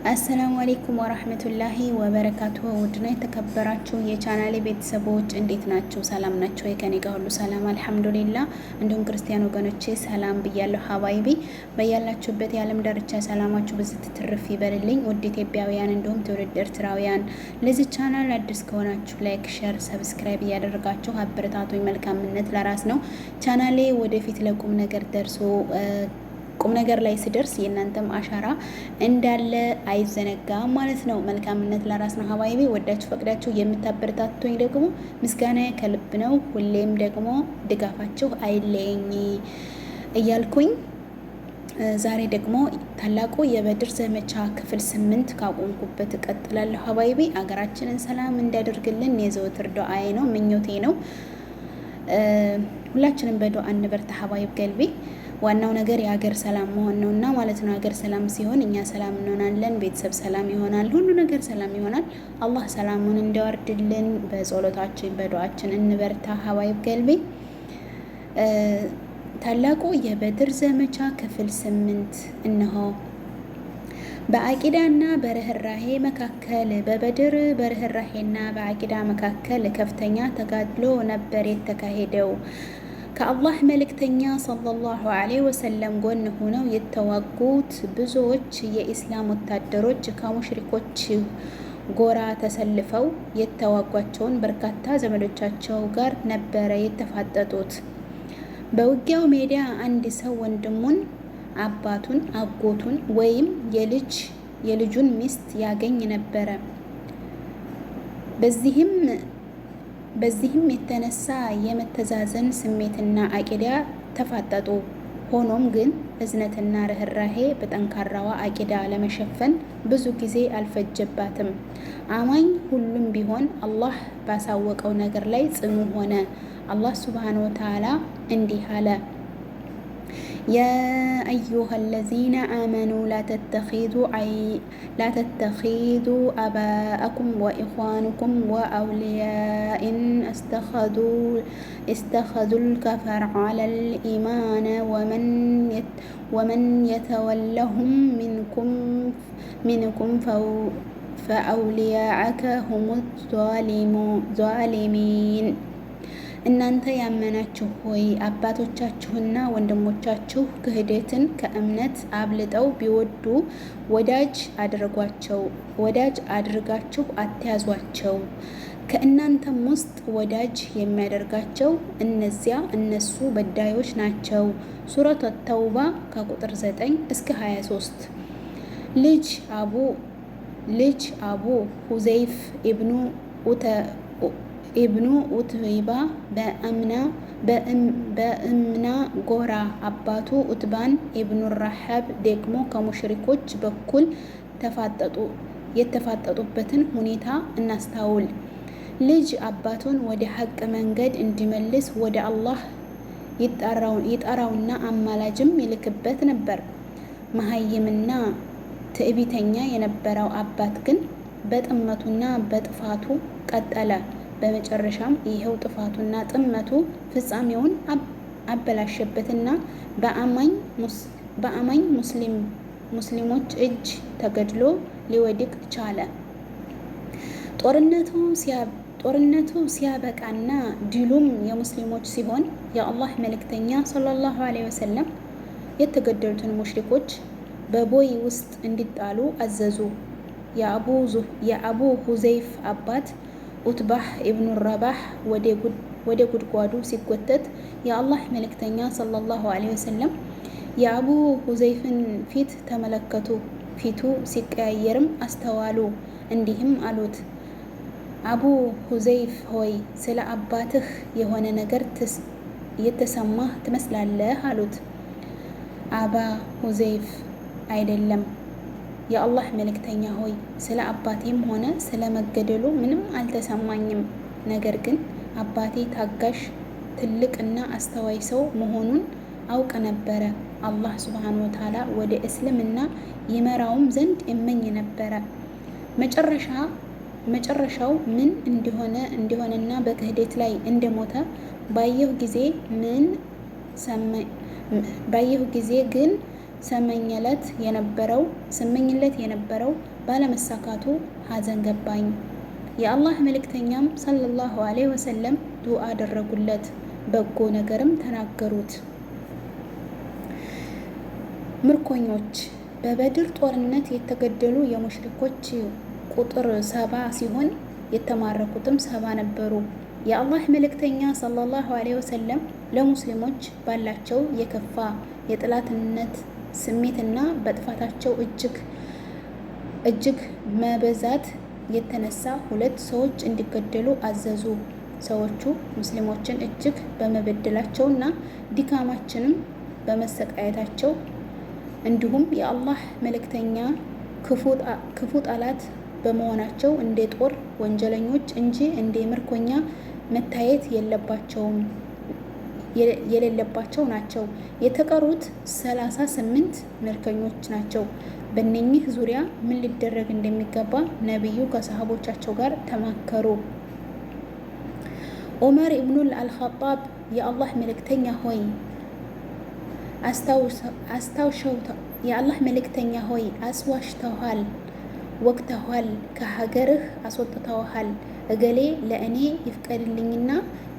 አሰላሙ አሌይኩም ወራህመቱላሂ ወበረካቱሁ። ውድና የተከበራችሁ የቻናሌ ቤተሰቦች እንዴት ናችሁ? ሰላም ናቸው? ከኔ ጋር ሁሉ ሰላም አልሐምዱሊላ። እንዲሁም ክርስቲያን ወገኖቼ ሰላም ብያለሁ። ሀባይቢ በያላችሁበት የዓለም ዳርቻ ሰላማችሁ ብዝት ትርፍ ይበልልኝ። ውድ ኢትዮጵያውያን እንዲሁም ትውልድ ኤርትራውያን ለዚህ ቻናል አዲስ ከሆናችሁ ላይክ፣ ሸር፣ ሰብስክራይብ እያደረጋችሁ አበረታቱኝ። መልካምነት ለራስ ነው። ቻናሌ ወደፊት ለቁም ነገር ደርሶ ቁም ነገር ላይ ስደርስ የእናንተም አሻራ እንዳለ አይዘነጋም ማለት ነው። መልካምነት ለራስ ነው። ሀባይቢ ወዳችሁ ፈቅዳችሁ የምታበረታቱኝ ደግሞ ምስጋና ከልብ ነው። ሁሌም ደግሞ ድጋፋችሁ አይለየኝ እያልኩኝ ዛሬ ደግሞ ታላቁ የበድር ዘመቻ ክፍል 8 ካቆምኩበት እቀጥላለሁ። ሀባይቢ አገራችንን ሰላም እንዲያደርግልን የዘወትር ዱዓዬ ነው፣ ምኞቴ ነው። ሁላችንም በዱዓ እንበርታ ሀባይብ ገልቢ። ዋናው ነገር የሀገር ሰላም መሆን ነው እና ማለት ነው። ሀገር ሰላም ሲሆን እኛ ሰላም እንሆናለን፣ ቤተሰብ ሰላም ይሆናል፣ ሁሉ ነገር ሰላም ይሆናል። አላህ ሰላሙን እንዲያወርድልን በጸሎታችን በዱዓችን እንበርታ ሀባይብ ገልቢ። ታላቁ የበድር ዘመቻ ክፍል 8 እነሆ። በአቂዳና በርህራሄ መካከል በበድር በርህራሄና በአቂዳ መካከል ከፍተኛ ተጋድሎ ነበር የተካሄደው። ከአላህ መልእክተኛ ሰለላሁ ዐለይሂ ወሰለም ጎን ሆነው የተዋጉት ብዙዎች የኢስላም ወታደሮች ከሙሽሪኮች ጎራ ተሰልፈው የተዋጓቸውን በርካታ ዘመዶቻቸው ጋር ነበረ የተፋጠጡት። በውጊያው ሜዳ አንድ ሰው ወንድሙን፣ አባቱን፣ አጎቱን ወይም የልጁን ሚስት ያገኝ ነበረ። በዚህም የተነሳ የመተዛዘን ስሜትና አቂዳ ተፋጠጡ። ሆኖም ግን እዝነትና ርህራሄ በጠንካራዋ አቂዳ ለመሸፈን ብዙ ጊዜ አልፈጀባትም። አማኝ ሁሉም ቢሆን አላህ ባሳወቀው ነገር ላይ ጽኑ ሆነ። አላህ ሱብሓነሁ ወተዓላ እንዲህ አለ: يا أيها الذين آمنوا لا تتخذوا آباءكم وإخوانكم وأولياء إن استخذوا الكفر على الإيمان ومن يتولهم منكم فأولياءك هم الظالمين። እናንተ ያመናችሁ ሆይ አባቶቻችሁና ወንድሞቻችሁ ክህደትን ከእምነት አብልጠው ቢወዱ ወዳጅ አድርጋችሁ አትያዟቸው። ከእናንተም ውስጥ ወዳጅ የሚያደርጋቸው እነሱ በዳዮች ናቸው። ሱረቱ ተውባ ከቁጥር 9 እስከ 23። ልጅ አቡ ሁዘይፍ ኢብኑ ኡትይባ በእምና ጎራ፣ አባቱ ኡትባን ኢብኑ ረሐብ ደግሞ ከሙሽሪኮች በኩል የተፋጠጡበትን ሁኔታ እናስታውል። ልጅ አባቱን ወደ ሐቅ መንገድ እንዲመልስ ወደ አላህ ይጠራውና አማላጅም ይልክበት ነበር። መሀይምና ትዕቢተኛ የነበረው አባት ግን በጥመቱና በጥፋቱ ቀጠለ። በመጨረሻም ይኸው ጥፋቱና ጥመቱ ፍጻሜውን አበላሸበትና በአማኝ ሙስሊሞች እጅ ተገድሎ ሊወድቅ ቻለ። ጦርነቱ ሲያበቃና ድሉም የሙስሊሞች ሲሆን የአላህ መልእክተኛ ሰለላሁ ዐለይሂ ወሰለም የተገደሉትን ሙሽሪኮች በቦይ ውስጥ እንዲጣሉ አዘዙ። የአቡ ሁዘይፍ አባት ኡትባህ ኢብኑ ረባህ ወደ ጉድጓዱ ሲጎተት የአላህ መልእክተኛ ሰለላሁ ዐለይሂ ወሰለም የአቡ ሁዘይፍን ፊት ተመለከቱ። ፊቱ ሲቀያየርም አስተዋሉ። እንዲህም አሉት: አቡ ሁዘይፍ ሆይ ስለ አባትህ የሆነ ነገር የተሰማህ ትመስላለህ አሉት። አባ ሁዘይፍ አይደለም የአላህ መልእክተኛ ሆይ ስለ አባቴም ሆነ ስለ መገደሉ ምንም አልተሰማኝም። ነገር ግን አባቴ ታጋሽ፣ ትልቅና አስተዋይ ሰው መሆኑን አውቅ ነበረ። አላህ ሱብሓነሁ ወተዓላ ወደ እስልምና ይመራውም ዘንድ እመኝ ነበረ። መጨረሻው ምን እንደሆነና በክህደት ላይ እንደሞተ ባየሁ ጊዜ ግን ስመኝለት የነበረው ባለመሳካቱ ሐዘን ገባኝ። የአላህ መልእክተኛም ሰለላሁ ዐለይሂ ወሰለም ዱዓ አደረጉለት፣ በጎ ነገርም ተናገሩት። ምርኮኞች በበድር ጦርነት የተገደሉ የሙሽሪኮች ቁጥር 70 ሲሆን የተማረኩትም 70 ነበሩ። የአላህ መልእክተኛ ሰለላሁ ዐለይሂ ወሰለም ለሙስሊሞች ባላቸው የከፋ የጥላትነት ስሜትና በጥፋታቸው እጅግ መበዛት የተነሳ 2 ሰዎች እንዲገደሉ አዘዙ። ሰዎቹ ሙስሊሞችን እጅግ በመበደላቸውና ድካማችንም በመሰቃየታቸው እንዲሁም የአላህ መልእክተኛ ክፉ ጠላት በመሆናቸው እንደ ጦር ወንጀለኞች እንጂ እንደ ምርኮኛ መታየት የሌለባቸው ናቸው። የተቀሩት 38 ምርኮኞች ናቸው። በእነኚህ ዙሪያ ምን ሊደረግ እንደሚገባ ነቢዩ ከሰሃቦቻቸው ጋር ተማከሩ። ዑመር ኢብኑል አልኸጣብ የአላህ መልእክተኛ ሆይ አስዋሽተዋል፣ ወግተዋል፣ ከሀገርህ አስወጥተዋል። እገሌ ለእኔ ይፍቀድልኝና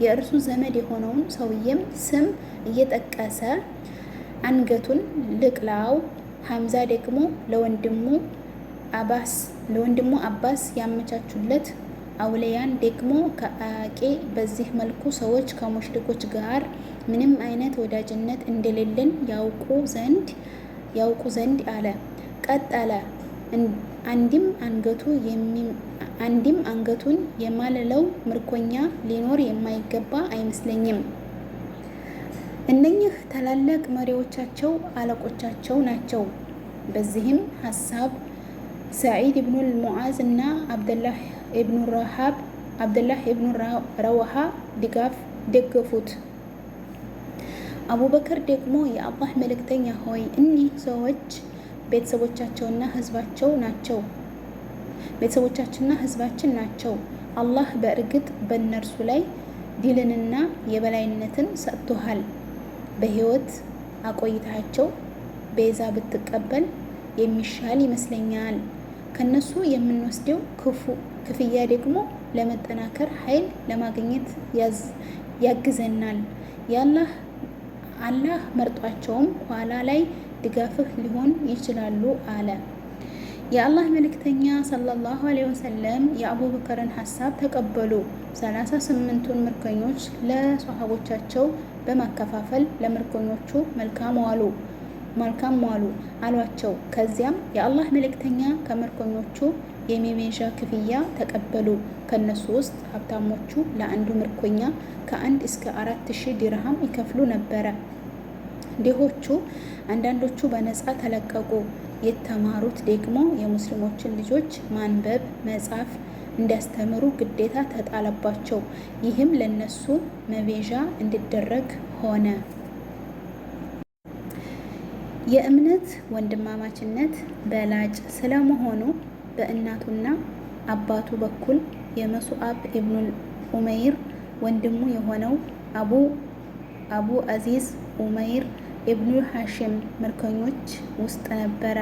የእርሱ ዘመድ የሆነውን ሰውዬም ስም እየጠቀሰ አንገቱን ልቅላው። ሐምዛ ደግሞ ለወንድሙ አባስ ያመቻቹለት። አውለያን ደግሞ ከአቄ። በዚህ መልኩ ሰዎች ከሙሽሪኮች ጋር ምንም አይነት ወዳጅነት እንደሌለን ያውቁ ዘንድ አለ። ቀጠለ። አንድም አንገቱን የማልለው ምርኮኛ ሊኖር የማይገባ አይመስለኝም። እነኚህ ታላላቅ መሪዎቻቸው አለቆቻቸው ናቸው። በዚህም ሀሳብ ሰዒድ ኢብኑል ሙዓዝ እና አብደላህ ኢብኑ ረዋሃ ደገፉት። አቡበከር ደግሞ የአላህ መልእክተኛ ሆይ እኒህ ሰዎች ቤተሰቦቻችንና ህዝባችን ናቸው። አላህ በእርግጥ በእነርሱ ላይ ድልንና የበላይነትን ሰጥቶሃል። በህይወት አቆይታቸው ቤዛ ብትቀበል የሚሻል ይመስለኛል። ከነሱ የምንወስደው ክፍያ ደግሞ ለመጠናከር ኃይል ለማግኘት ያግዘናል። አላህ መርጧቸውም ኋላ ላይ ድጋፍህ ሊሆን ይችላሉ አለ። የአላህ መልእክተኛ ሰለላሁ ዐለይሂ ወሰለም የአቡበከርን ሀሳብ ተቀበሉ። 38ቱን ምርኮኞች ለሰሃቦቻቸው በማከፋፈል ለምርኮኞቹ መልካም ዋሉ አሏቸው። ከዚያም የአላህ መልእክተኛ ከምርኮኞቹ የመቤዣ ክፍያ ተቀበሉ። ከነሱ ውስጥ ሀብታሞቹ ለአንዱ ምርኮኛ ከ1 እስከ 4000 ዲርሃም ይከፍሉ ነበረ። ድሆቹ አንዳንዶቹ በነፃ ተለቀቁ። የተማሩት ደግሞ የሙስሊሞችን ልጆች ማንበብ መጻፍ እንዲያስተምሩ ግዴታ ተጣለባቸው። ይህም ለነሱ መቤዣ እንዲደረግ ሆነ። የእምነት ወንድማማችነት በላጭ ስለመሆኑ በእናቱና አባቱ በኩል የመሱአብ ኢብኑል ኡመይር ወንድሙ የሆነው አቡ አዚዝ ኡመይር ኢብኑ ሐሽም ምርኮኞች ውስጥ ነበረ።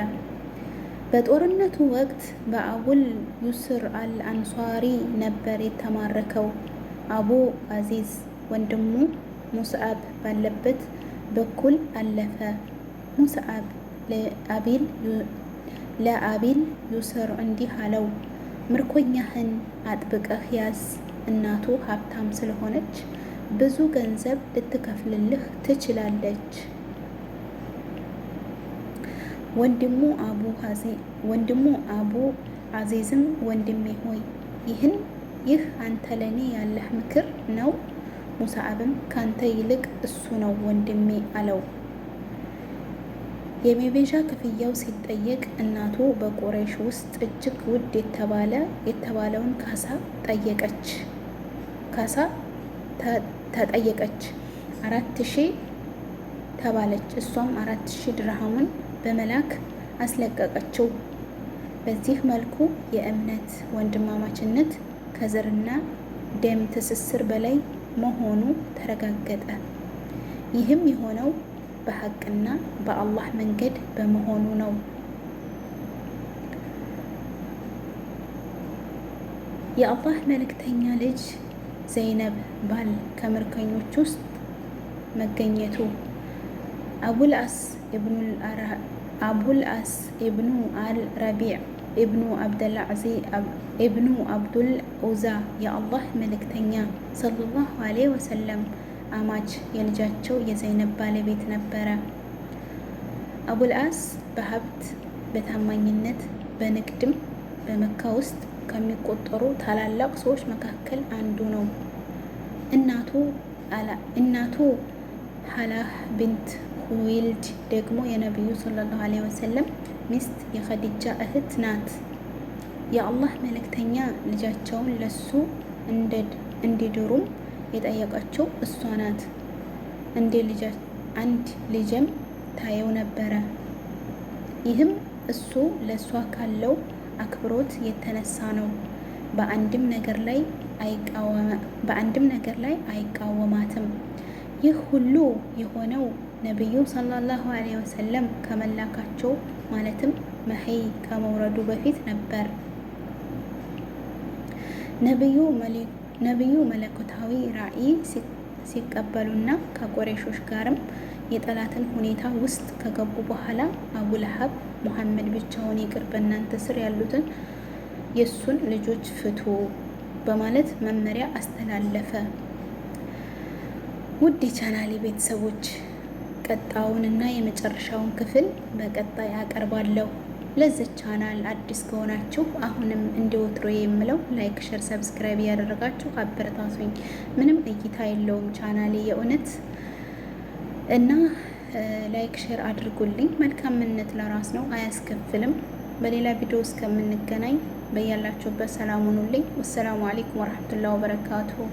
በጦርነቱ ወቅት በአቡል ዩስር አልአንሷሪ ነበር የተማረከው። አቡ አዚዝ ወንድሙ ሙስዓብ ባለበት በኩል አለፈ። ሙስዓብ ለአቢል ዩስር እንዲህ አለው፣ ምርኮኛህን አጥብቀህ ያዝ። እናቱ ሀብታም ስለሆነች ብዙ ገንዘብ ልትከፍልልህ ትችላለች። ወንድሙ አቡ አዚዝም ወንድሜ ሆይ ይህ አንተ ለኔ ያለህ ምክር ነው? ሙስዓብም ካንተ ይልቅ እሱ ነው ወንድሜ አለው። የመቤዣ ክፍያው ሲጠየቅ እናቱ በቁረይሽ ውስጥ እጅግ ውድ የተባለውን ካሳ ተጠየቀች። 4000 ተባለች። እሷም 4000 ድርሃሙን በመላክ አስለቀቀችው። በዚህ መልኩ የእምነት ወንድማማችነት ከዘርና ደም ትስስር በላይ መሆኑ ተረጋገጠ። ይህም የሆነው በሐቅና በአላህ መንገድ በመሆኑ ነው። የአላህ መልእክተኛ ልጅ ዘይነብ ባል ከምርኮኞች ውስጥ መገኘቱ አቡልአስ ኢብኑ አልረቢዕ ኢብኑ አብዱል ኡዛ የአላህ መልእክተኛ ሰለላሁ ዐለይሂ ወሰለም አማች የልጃቸው የዘይነብ ባለቤት ነበረ። አቡልአስ በሀብት በታማኝነት በንግድም በመካ ውስጥ ከሚቆጠሩ ታላላቅ ሰዎች መካከል አንዱ ነው። እናቱ ሀላህ ቢንት ሁዌይልድ ደግሞ የነቢዩ ሰለላሁ ዐለይሂ ወሰለም ሚስት የኸዲጃ እህት ናት። የአላህ መልእክተኛ ልጃቸውን ለሱ እንዲድሩም የጠየቀችው እሷ ናት። አንድ ልጅም ታየው ነበረ። ይህም እሱ ለእሷ ካለው አክብሮት የተነሳ ነው። በአንድም ነገር ላይ አይቃወማትም። ይህ ሁሉ የሆነው ነቢዩ ሰለላሁ ዐለይሂ ወሰለም ከመላካቸው ማለትም መሐይ ከመውረዱ በፊት ነበር። ነቢዩ መለኮታዊ ራእይ ሲቀበሉና ከቁረይሾች ጋርም የጠላትን ሁኔታ ውስጥ ከገቡ በኋላ አቡለሀብ ሙሐመድ ብቻውን ይቅር፣ በእናንተ ስር ያሉትን የእሱን ልጆች ፍቱ በማለት መመሪያ አስተላለፈ። ውድ የቻናሌ ቤተሰቦች ቀጣዩንና የመጨረሻውን ክፍል በቀጣይ አቀርባለሁ። ለዚህ ቻናል አዲስ ከሆናችሁ አሁንም እንደወትሮ የምለው ላይክ፣ ሸር፣ ሰብስክራይብ እያደረጋችሁ አበረታቱኝ። ምንም እይታ የለውም ቻናሌ የእውነት እና ላይክ ሼር አድርጉልኝ። መልካምነት ለራስ ነው፣ አያስከፍልም። በሌላ ቪዲዮ እስከምንገናኝ በያላችሁበት ሰላም ሁኑልኝ። ወሰላሙ አለይኩም ወራህመቱላሂ ወበረካቱሁ።